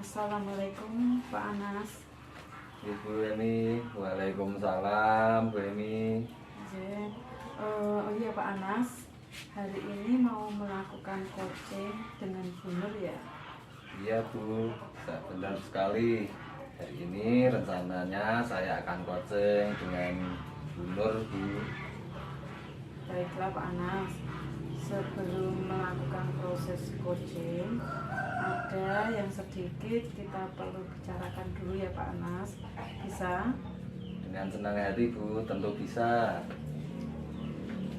Assalamualaikum Pak Anas. Ibu Emi, waalaikumsalam Bu Emi. Oh iya Pak Anas, hari ini mau melakukan coaching dengan Bu Nur ya? Iya Bu, benar sekali. Hari ini rencananya saya akan coaching dengan Bu Nur Bu. Baiklah Pak Anas, sebelum melakukan proses coaching, ada yang sedikit kita perlu bicarakan dulu ya Pak Anas. Bisa? Dengan senang hati Bu, tentu bisa.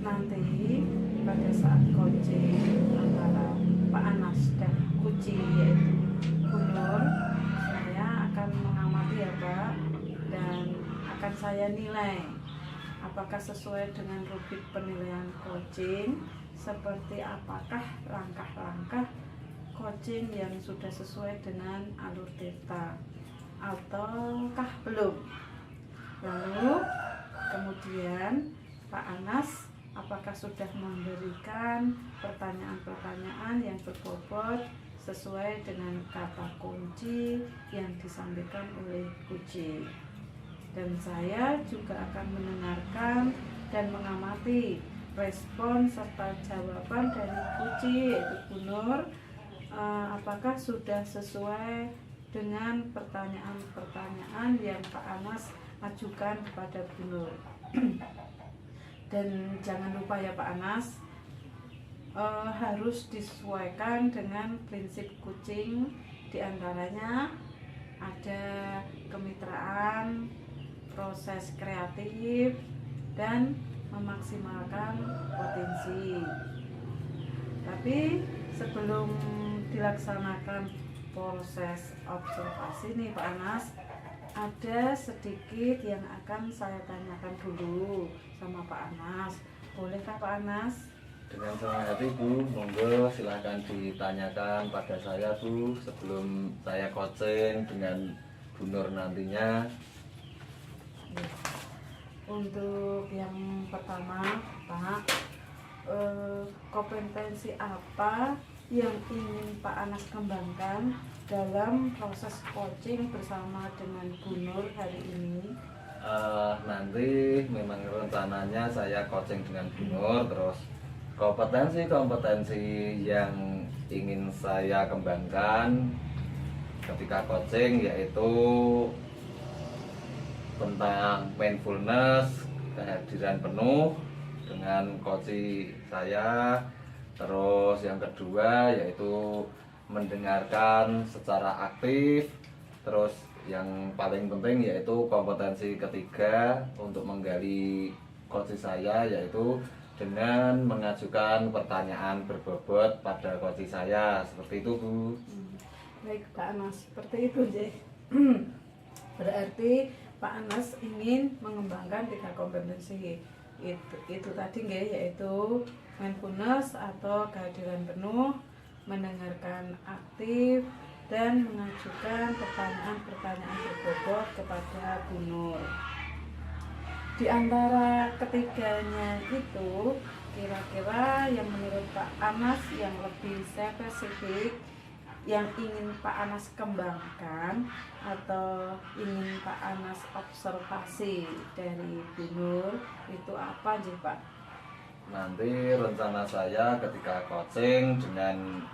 Nanti pada saat coaching antara Pak Anas dan kucing yaitu Bu Nur, saya akan mengamati ya Pak, dan akan saya nilai apakah sesuai dengan rubrik penilaian coaching, seperti apakah langkah-langkah coaching yang sudah sesuai dengan alur Tirta ataukah belum. Lalu kemudian Pak Anas apakah sudah memberikan pertanyaan-pertanyaan yang berbobot sesuai dengan kata kunci yang disampaikan oleh kucing. Dan saya juga akan mendengarkan dan mengamati respon serta jawaban dari kucing yaitu Bu Nur, apakah sudah sesuai dengan pertanyaan-pertanyaan yang Pak Anas ajukan kepada Bu Nur. Dan jangan lupa ya Pak Anas, harus disesuaikan dengan prinsip kucing, diantaranya ada kemitraan, proses kreatif, dan memaksimalkan potensi. Tapi sebelum dilaksanakan proses observasi nih Pak Anas, ada sedikit yang akan saya tanyakan dulu sama Pak Anas. Bolehkah Pak Anas? Dengan senang hati Bu, monggo silahkan ditanyakan pada saya Bu sebelum saya coaching dengan Bu Nur nantinya. Untuk yang pertama Pak, kompetensi apa yang ingin Pak Anas kembangkan dalam proses coaching bersama dengan Bu Nur hari ini? Nanti memang rencananya saya coaching dengan Bu Nur, terus kompetensi yang ingin saya kembangkan ketika coaching yaitu tentang mindfulness, kehadiran penuh dengan coaching saya. Terus yang kedua yaitu mendengarkan secara aktif. Terus yang paling penting yaitu kompetensi ketiga untuk menggali coaching saya yaitu dengan mengajukan pertanyaan berbobot pada coaching saya. Seperti itu Bu. Baik Pak Anas, seperti itu J. Berarti Pak Anas ingin mengembangkan 3 kompetensi itu tadi nggih, yaitu mindfulness atau kehadiran penuh, mendengarkan aktif, dan mengajukan pertanyaan-pertanyaan berbobot kepada Bu Nur. Di antara ketiganya itu, kira-kira yang menurut Pak Anas yang lebih spesifik, yang ingin Pak Anas kembangkan atau ingin Pak Anas observasi dari Bu Nur, itu apa sih Pak? Nanti rencana saya ketika coaching dengan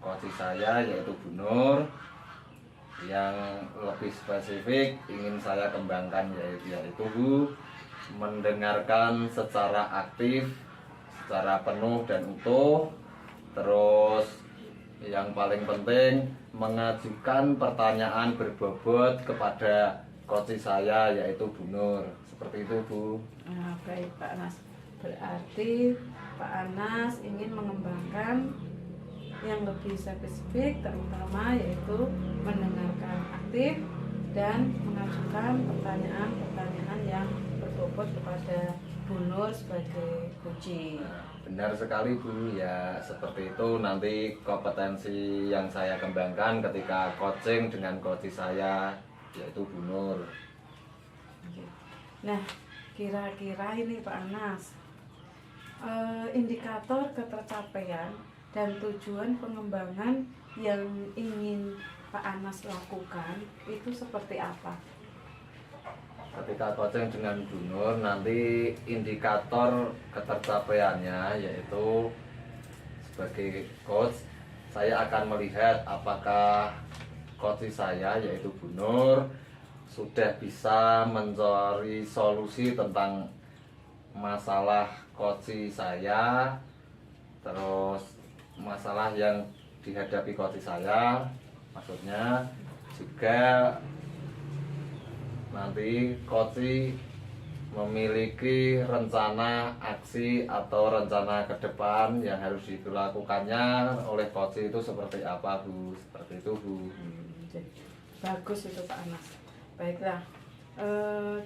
coaching saya yaitu Bu Nur, yang lebih spesifik ingin saya kembangkan yaitu Bu, mendengarkan secara aktif, secara penuh dan utuh. Terus yang paling penting mengajukan pertanyaan berbobot kepada coaching saya yaitu Bu Nur. Seperti itu Bu. Baik Pak Anas, berarti Pak Anas ingin mengembangkan yang lebih spesifik, terutama yaitu mendengarkan aktif dan mengajukan pertanyaan-pertanyaan yang berbobot kepada Bu Nur sebagai coaching. Benar sekali Bu, ya seperti itu nanti kompetensi yang saya kembangkan ketika coaching dengan coaching saya yaitu Bu Nur. Nah, kira-kira ini Pak Anas, indikator ketercapaian dan tujuan pengembangan yang ingin Pak Anas lakukan itu seperti apa? Ketika coaching dengan Bu Nur, nanti indikator ketercapaiannya yaitu sebagai coach, saya akan melihat apakah coach saya yaitu Bu Nur sudah bisa mencari solusi tentang masalah coach saya, terus masalah yang dihadapi coach saya, maksudnya juga nanti coach memiliki rencana aksi atau rencana ke depan yang harus dilakukannya oleh coach itu seperti apa, Bu? Seperti itu, Bu. Bagus itu Pak Anas. Baiklah,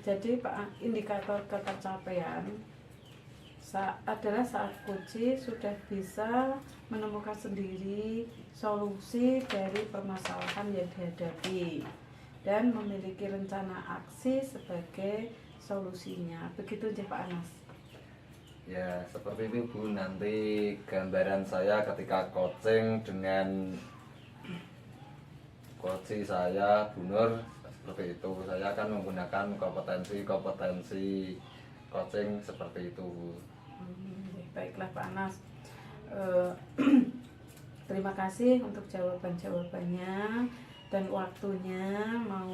jadi Pak, indikator ketercapaian adalah saat coach sudah bisa menemukan sendiri solusi dari permasalahan yang dihadapi dan memiliki rencana aksi sebagai solusinya. Begitu aja Pak Anas. Ya, seperti itu, Bu. Nanti gambaran saya ketika coaching dengan coach saya, Bu Nur, seperti itu. Saya akan menggunakan kompetensi coaching seperti itu, Bu. Baiklah Pak Anas. Terima kasih untuk jawaban-jawabannya dan waktunya mau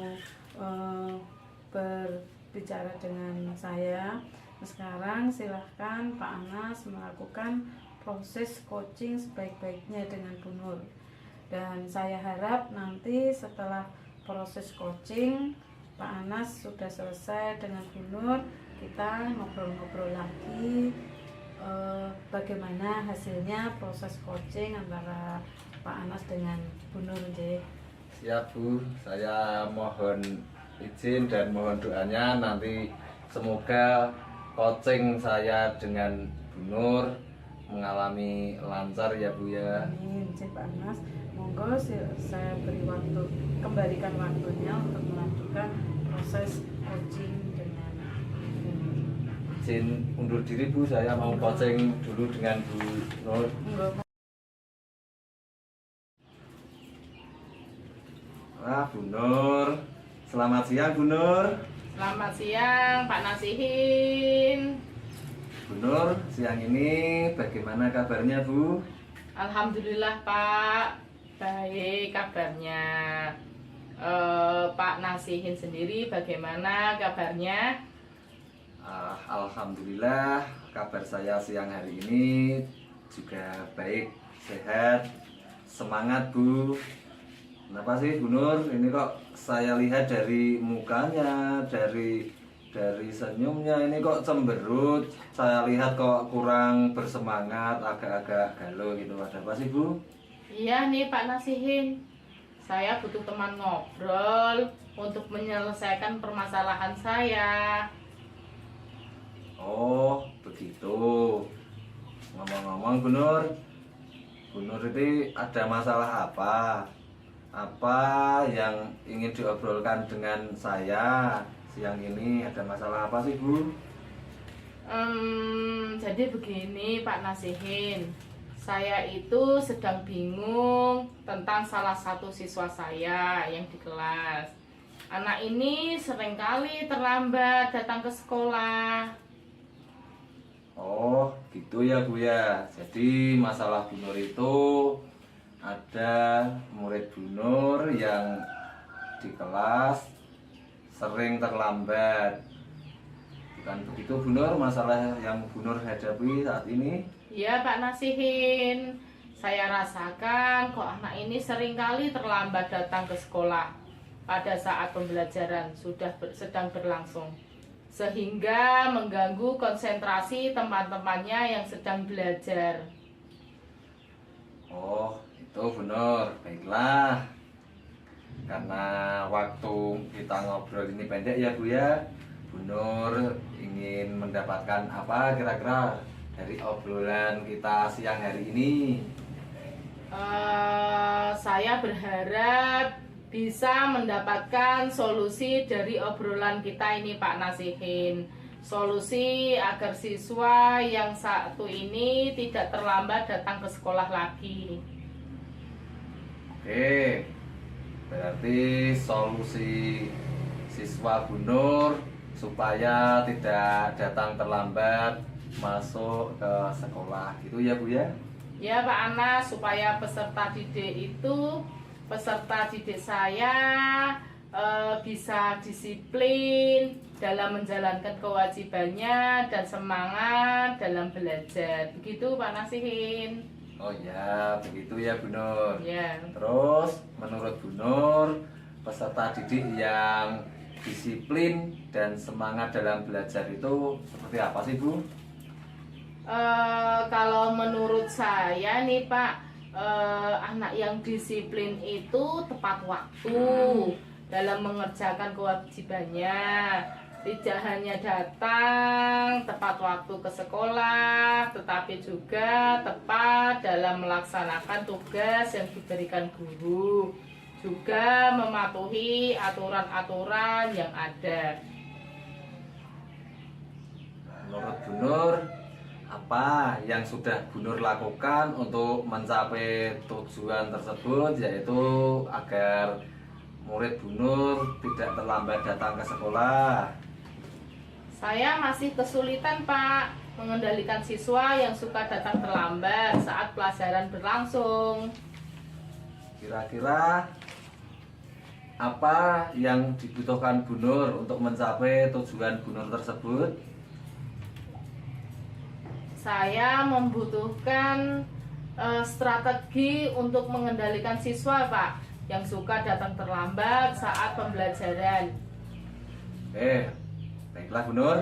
berbicara dengan saya. Sekarang silahkan Pak Anas melakukan proses coaching sebaik-baiknya dengan Bu Nur. Dan saya harap nanti setelah proses coaching Pak Anas sudah selesai dengan Bu Nur, kita ngobrol-ngobrol lagi bagaimana hasilnya proses coaching antara Pak Anas dengan Bu Nur. Siap, Bu. Saya mohon izin dan mohon doanya nanti semoga coaching saya dengan Bu Nur mengalami lancar ya, Bu ya. Amin, Pak Anas. Monggo saya beri waktu, kembalikan waktunya untuk melanjutkan proses coaching dengan Bu Nur. Izin undur diri, Bu. Saya mau coaching dulu dengan Bu Nur. Bu Nur. Selamat siang, Bu Nur. Selamat siang, Pak Nasihin. Bu Nur, siang ini bagaimana kabarnya, Bu? Alhamdulillah, Pak. Baik kabarnya. Pak Nasihin sendiri bagaimana kabarnya? Alhamdulillah, kabar saya siang hari ini juga baik, sehat, semangat, Bu. Kenapa sih, Bu Nur? Ini kok saya lihat dari mukanya, dari senyumnya ini kok cemberut. Saya lihat kok kurang bersemangat, agak-agak galau gitu. Ada apa sih, Bu? Iya nih Pak Nasihin. Saya butuh teman ngobrol untuk menyelesaikan permasalahan saya. Oh, begitu. Ngomong-ngomong, Bu Nur ini ada masalah apa? Apa yang ingin diobrolkan dengan saya siang ini? Ada masalah apa sih, Bu? Jadi begini Pak Nasihin, saya itu sedang bingung tentang salah satu siswa saya yang di kelas. Anak ini seringkali terlambat datang ke sekolah. Oh, gitu ya, Bu ya. Jadi masalah Bu Nur itu ada murid Bu Nur yang di kelas sering terlambat. Bukan begitu, Bu Nur, masalah yang Bu Nur hadapi saat ini? Iya Pak Nasihin, saya rasakan kok anak ini seringkali terlambat datang ke sekolah pada saat pembelajaran sedang berlangsung, sehingga mengganggu konsentrasi teman-temannya yang sedang belajar. Oh, itu Bu Nur. Baiklah. Karena waktu kita ngobrol ini pendek ya, Bu ya. Bu Nur ingin mendapatkan apa kira-kira dari obrolan kita siang hari ini? Saya berharap bisa mendapatkan solusi dari obrolan kita ini Pak Nasihin. Solusi agar siswa yang satu ini tidak terlambat datang ke sekolah lagi. Oke. Berarti solusi siswa Bu Nur supaya tidak datang terlambat masuk ke sekolah gitu ya Bu ya? Ya Pak Anas, supaya peserta didik saya bisa disiplin dalam menjalankan kewajibannya dan semangat dalam belajar. Begitu Pak Nasihin. Oh ya, begitu ya Bu Nur. Ya. Terus menurut Bu Nur, peserta didik yang disiplin dan semangat dalam belajar itu seperti apa sih Bu? Kalau menurut saya nih Pak, anak yang disiplin itu tepat waktu dalam mengerjakan kewajibannya. Tidak hanya datang tepat waktu ke sekolah, tetapi juga tepat dalam melaksanakan tugas yang diberikan guru, juga mematuhi aturan-aturan yang ada. Menurut Bu Nur, apa yang sudah Bu Nur lakukan untuk mencapai tujuan tersebut, yaitu agar murid Bu Nur tidak terlambat datang ke sekolah? Saya masih kesulitan Pak mengendalikan siswa yang suka datang terlambat saat pelajaran berlangsung. Kira-kira apa yang dibutuhkan Bu Nur untuk mencapai tujuan Bu Nur tersebut? Saya membutuhkan strategi untuk mengendalikan siswa Pak yang suka datang terlambat saat pembelajaran. Baiklah Bu Nur,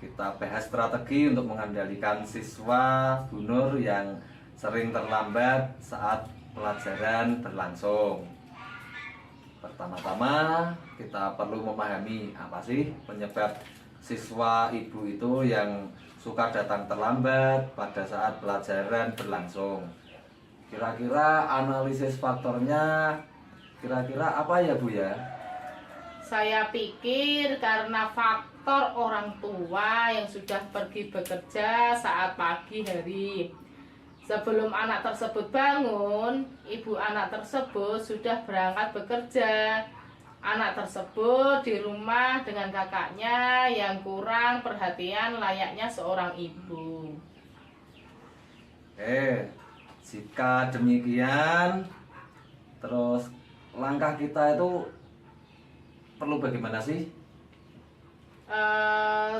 kita bahas strategi untuk mengendalikan siswa Bu Nur yang sering terlambat saat pelajaran berlangsung. Pertama-tama kita perlu memahami apa sih penyebab siswa ibu itu yang suka datang terlambat pada saat pelajaran berlangsung. Kira-kira analisis faktornya kira-kira apa ya Bu ya? Saya pikir karena faktor orang tua yang sudah pergi bekerja saat pagi hari. Sebelum anak tersebut bangun, ibu anak tersebut sudah berangkat bekerja. Anak tersebut di rumah dengan kakaknya yang kurang perhatian layaknya seorang ibu. Jika demikian, terus langkah kita itu perlu bagaimana sih?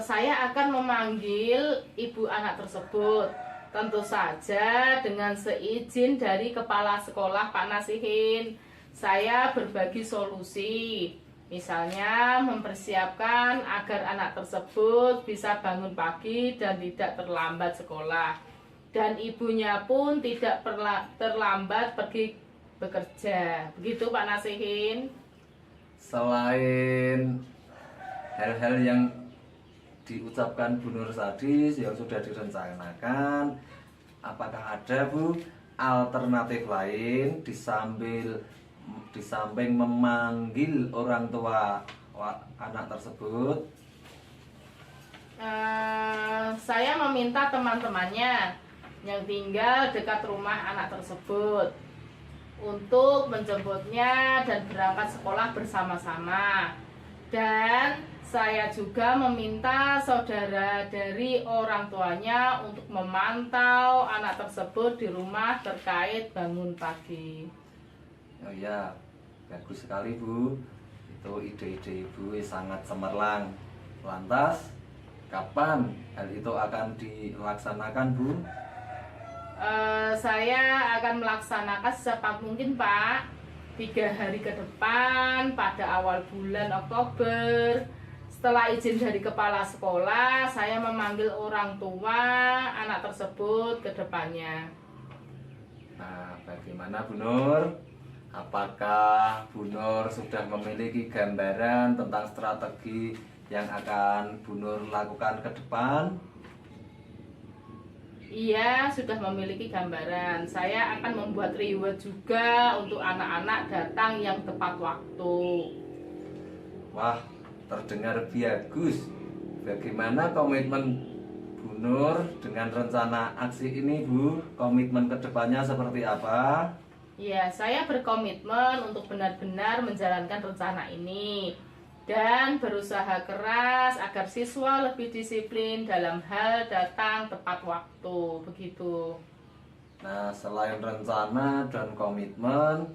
Saya akan memanggil ibu anak tersebut. Tentu saja dengan seizin dari kepala sekolah Pak Nasihin. Saya berbagi solusi. Misalnya mempersiapkan agar anak tersebut bisa bangun pagi dan tidak terlambat sekolah. Dan ibunya pun tidak terlambat pergi bekerja. Begitu Pak Nasihin. Selain hal-hal yang diucapkan Bu Nur tadi yang sudah direncanakan, apakah ada Bu alternatif lain di samping memanggil orang tua anak tersebut? Saya meminta teman-temannya yang tinggal dekat rumah anak tersebut untuk menjemputnya dan berangkat sekolah bersama-sama. Dan saya juga meminta saudara dari orang tuanya untuk memantau anak tersebut di rumah terkait bangun pagi. Oh ya, bagus sekali Bu. Itu ide-ide Ibu sangat cemerlang. Lantas, kapan hal itu akan dilaksanakan Bu? Saya akan melaksanakan secepat mungkin Pak. 3 hari ke depan pada awal bulan Oktober. Setelah izin dari kepala sekolah, saya memanggil orang tua anak tersebut ke depannya. Nah, bagaimana Bu Nur? Apakah Bu Nur sudah memiliki gambaran tentang strategi yang akan Bu Nur lakukan ke depan? Iya, sudah memiliki gambaran. Saya akan membuat reward juga untuk anak-anak datang yang tepat waktu. Wah, terdengar bagus. Bagaimana komitmen Bu Nur dengan rencana aksi ini Bu? Komitmen kedepannya seperti apa? Ya, saya berkomitmen untuk benar-benar menjalankan rencana ini dan berusaha keras agar siswa lebih disiplin dalam hal datang tepat waktu. Begitu. Nah, selain rencana dan komitmen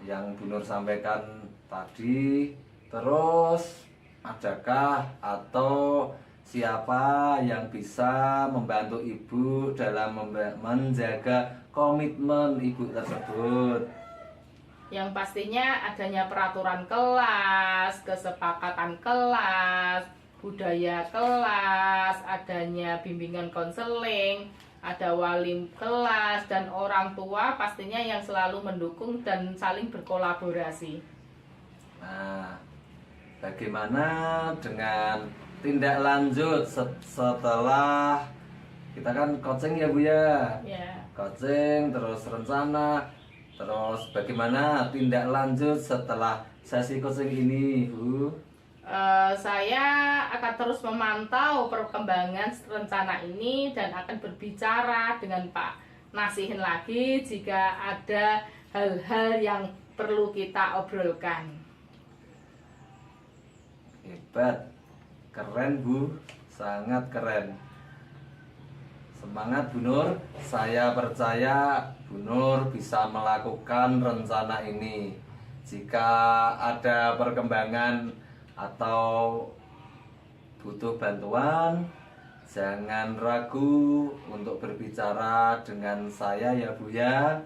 yang Bu Nur sampaikan tadi, terus adakah atau siapa yang bisa membantu Ibu dalam menjaga komitmen Ibu tersebut? Yang pastinya adanya peraturan kelas, kesepakatan kelas, budaya kelas, adanya bimbingan konseling, ada wali kelas dan orang tua pastinya yang selalu mendukung dan saling berkolaborasi. Nah, bagaimana dengan tindak lanjut setelah kita kan coaching ya Bu ya? Ya. Coaching, terus rencana, terus bagaimana tindak lanjut setelah sesi coaching ini Bu? Saya akan terus memantau perkembangan rencana ini dan akan berbicara dengan Pak Nasihin lagi jika ada hal-hal yang perlu kita obrolkan. Hebat, keren Bu, sangat keren. Semangat Bu Nur, saya percaya Bu Nur bisa melakukan rencana ini. Jika ada perkembangan atau butuh bantuan, jangan ragu untuk berbicara dengan saya ya Bu ya.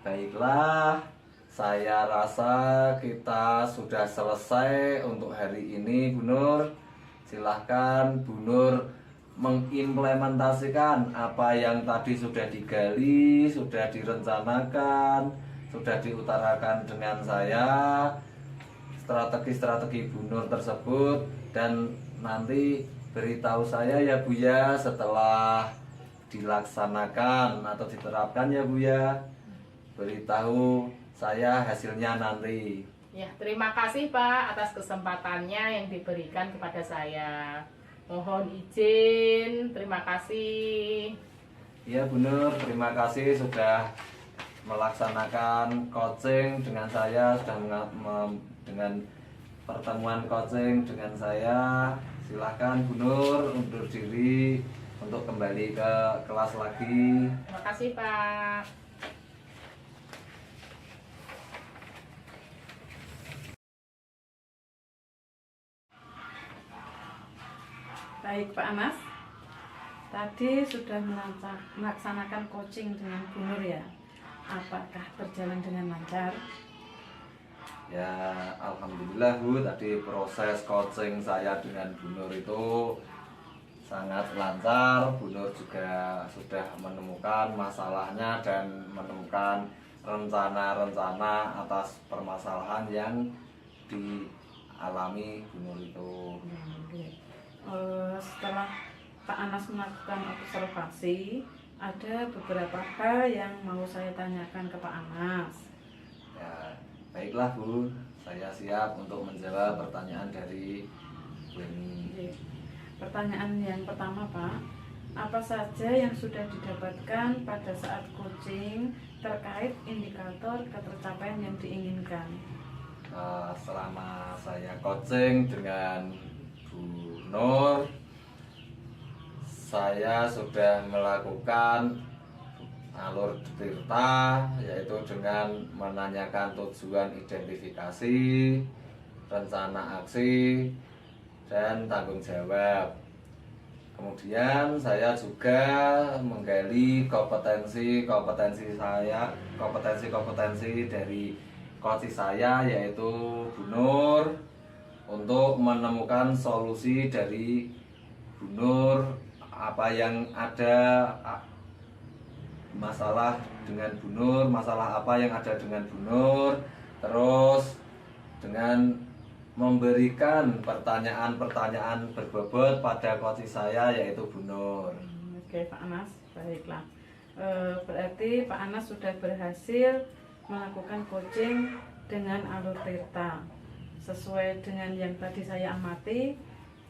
Baiklah, saya rasa kita sudah selesai untuk hari ini Bu Nur. Silahkan Bu Nur mengimplementasikan apa yang tadi sudah digali, sudah direncanakan, sudah diutarakan dengan saya, strategi-strategi Bu Nur tersebut, dan nanti beritahu saya ya Bu ya setelah dilaksanakan atau diterapkan ya Bu ya. Beritahu saya hasilnya nanti. Ya, terima kasih Pak atas kesempatannya yang diberikan kepada saya. Mohon izin, terima kasih. Ya Bu Nur, terima kasih sudah melaksanakan coaching dengan saya, sudah dengan pertemuan coaching dengan saya. Silahkan Bu Nur undur diri untuk kembali ke kelas lagi. Terima kasih Pak. Baik Pak Anas, tadi sudah melaksanakan coaching dengan Bu Nur ya. Apakah berjalan dengan lancar? Ya, alhamdulillah Bu, tadi proses coaching saya dengan Bu Nur itu sangat lancar. Bu Nur juga sudah menemukan masalahnya dan menemukan rencana-rencana atas permasalahan yang dialami Bu Nur itu. Setelah Pak Anas melakukan observasi, ada beberapa hal yang mau saya tanyakan ke Pak Anas. Ya, baiklah Bu, saya siap untuk menjawab pertanyaan dari Bu ini. Pertanyaan yang pertama Pak, apa saja yang sudah didapatkan pada saat coaching terkait indikator ketercapaian yang diinginkan? Selama saya coaching dengan Bu Nur, saya sudah melakukan alur tirta, yaitu dengan menanyakan tujuan identifikasi, rencana aksi, dan tanggung jawab. Kemudian saya juga menggali kompetensi dari coach saya, yaitu Bu Nur, untuk menemukan solusi dari Bu Nur, apa yang ada masalah dengan Bu Nur, masalah apa yang ada dengan Bu Nur, terus dengan memberikan pertanyaan-pertanyaan berbobot pada coach saya, yaitu Bu Nur. Oke Pak Anas, baiklah. Berarti Pak Anas sudah berhasil melakukan coaching dengan alur tirta. Sesuai dengan yang tadi saya amati,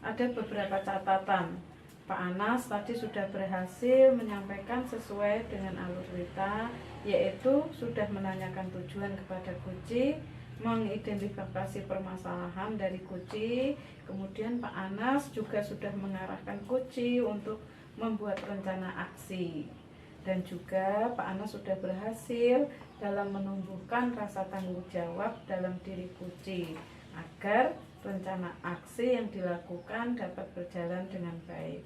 ada beberapa catatan. Pak Anas tadi sudah berhasil menyampaikan sesuai dengan alur tirta, yaitu sudah menanyakan tujuan kepada Kuci, mengidentifikasi permasalahan dari Kuci. Kemudian Pak Anas juga sudah mengarahkan Kuci untuk membuat rencana aksi. Dan juga Pak Anas sudah berhasil dalam menumbuhkan rasa tanggung jawab dalam diri Kuci agar rencana aksi yang dilakukan dapat berjalan dengan baik.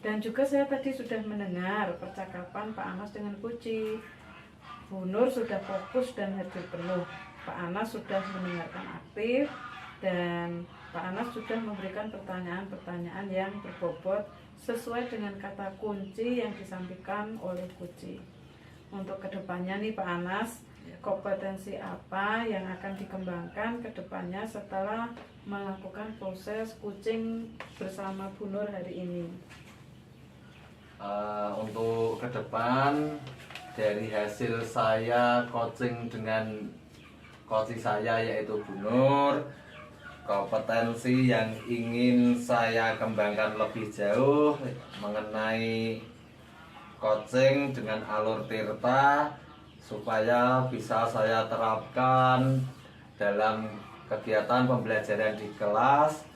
Dan juga saya tadi sudah mendengar percakapan Pak Anas dengan Kuci. Bu Nur sudah fokus dan hadir penuh. Pak Anas sudah mendengarkan aktif dan Pak Anas sudah memberikan pertanyaan-pertanyaan yang berbobot sesuai dengan kata kunci yang disampaikan oleh Kuci. Untuk kedepannya nih Pak Anas, kompetensi apa yang akan dikembangkan kedepannya setelah melakukan proses coaching bersama Bu Nur hari ini? Untuk ke depan, dari hasil saya coaching dengan coach saya yaitu Bu Nur, kompetensi yang ingin saya kembangkan lebih jauh mengenai coaching dengan alur Tirta supaya bisa saya terapkan dalam kegiatan pembelajaran di kelas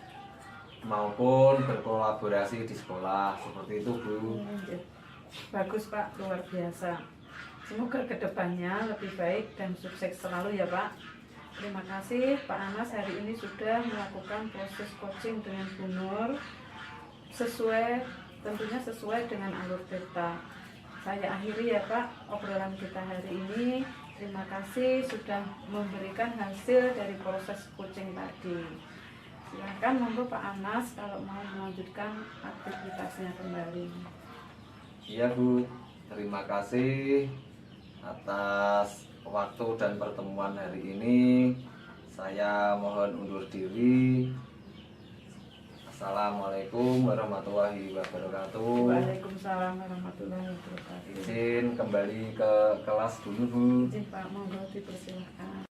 maupun berkolaborasi di sekolah, seperti itu Bu. Bagus Pak, luar biasa. Semoga kedepannya lebih baik dan sukses selalu ya Pak. Terima kasih Pak Anas hari ini sudah melakukan proses coaching dengan Bu Nur tentunya sesuai dengan alur Tirta. Saya akhiri ya Pak obrolan kita hari ini. Terima kasih sudah memberikan hasil dari proses coaching tadi. Silakan monggo Pak Anas kalau mau melanjutkan aktivitasnya kembali. Iya Bu, terima kasih atas waktu dan pertemuan hari ini. Saya mohon undur diri. Assalamualaikum warahmatullahi wabarakatuh. Waalaikumsalam warahmatullahi wabarakatuh. Izin kembali ke kelas dulu Bu. Izin Pak, monggo dipersilakan.